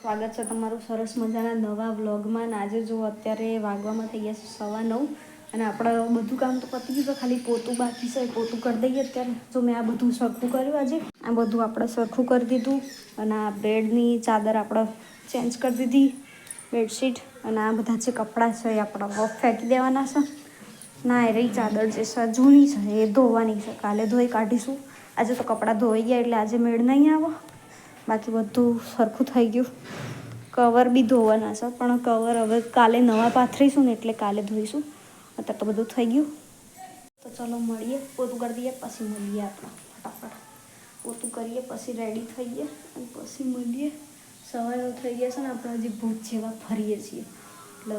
સ્વાગત છે તમારું સરસ મજાના નવા વ્લોગમાં. આજે જો અત્યારે વાગવામાં થઈ ગયા છે 9:15 અને આપણે બધું કામ તો પતી ગયું છે, ખાલી પોતું બાકી છે. પોતું કરી દઈએ અત્યારે. જો મેં આ બધું સરખું કર્યું, આજે આ બધું આપણે સરખું કરી દીધું અને આ બેડની ચાદર આપણે ચેન્જ કરી દીધી, બેડશીટ. અને આ બધા જે કપડાં છે એ આપણે વોફ ફેંકી દેવાના છે. ના એ રહી ચાદર જે છે જૂની છે એ ધોવાની છે, કાલે ધોઈ કાઢીશું. આજે તો કપડાં ધોઈ ગયા એટલે આજે મેળ નહીં આવે. બાકી બધું સરખું થઈ ગયું. કવર બી ધોવાના છે, પણ કવર હવે કાલે નવા પાથરીશું ને એટલે કાલે ધોઈશું. અત્યારે તો બધું થઈ ગયું. તો ચલો મળીએ, પોતું કરી દઈએ પછી મળીએ. આપણે ફટાફટ પોતું કરીએ પછી રેડી થઈએ અને પછી મળીએ. સવારે થઈ ગયા છે ને આપણે હજી ભૂત જેવા ફરીએ છીએ એટલે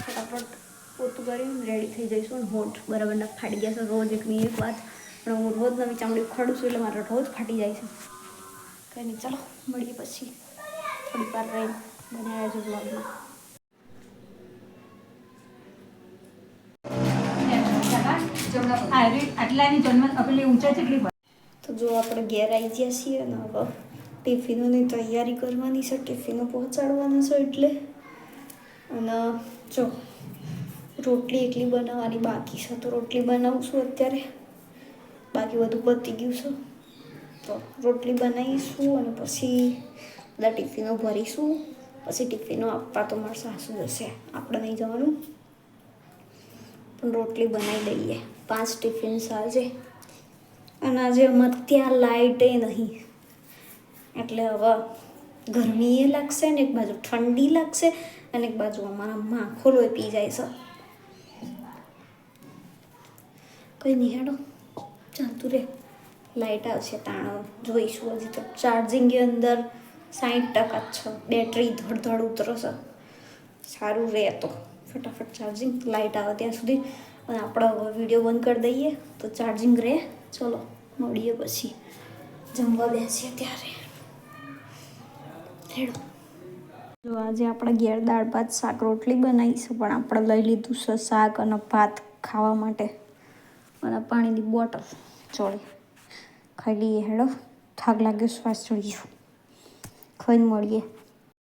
ફટાફટ પોતું કરીને રેડી થઈ જઈશું. અને હોઠ બરાબર ના ફાટી ગયા છે. રોજ એકની એક વાત, પણ હું રોજ નવી ચામડી ઉખાડું છું એટલે મારે રોજ ફાટી જાય છે. કંઈ નહીં, ચાલો મળીએ પછી થોડીક વાર રહી બનાવ્યા છે બ્લોગમાં. તો જો આપણે ઘેર આવી ગયા છીએ ને હવે ટિફિનોની તૈયારી કરવાની છે. ટિફિનો પહોંચાડવાના છે એટલે. અને જો રોટલી એકલી બનાવવાની બાકી છે તો રોટલી બનાવું છું અત્યારે. બાકી બધું પતી ગયું છે તો રોટલી બનાવીશું અને પછી બધા ટિફિનો ભરીશું. પછી ટિફિનો આપવા તો મારા સાસુ જશે, આપણે નહીં જવાનું. પણ રોટલી બનાવી દઈએ. 5 ટિફિન આજે. અને આજે અમારે ત્યાં લાઇટે નહીં એટલે હવે ગરમી એ લાગશે ને એક બાજુ ઠંડી લાગશે અને એક બાજુ અમારા માખો લોહી પી જાય છે. કંઈ નહીં, હેડો ચાલતું રહે. લાઇટ આવશે તાણો જોઈશું. હજી તો ચાર્જિંગની અંદર 60% જ છે. બેટરી ધડ ઉતરશે. સારું રહે તો ફટાફટ ચાર્જિંગ લાઇટ આવે ત્યાં સુધી. અને આપણે હવે વિડીયો બંધ કરી દઈએ તો ચાર્જિંગ રહે. ચલો મળીએ પછી જમવા બેસીએ ત્યારે. હેડો. જો આજે આપણે ઘેર દાળ ભાત શાક રોટલી બનાવીશું, પણ આપણે લઈ લીધું છે શાક અને ભાત ખાવા માટે અને પાણીની બોટલ ચોળી ખાઈ લઈએ. હેડો, થાક લાગ્યો, શ્વાસ ચડી ગયો. ખાઈને મળીએ.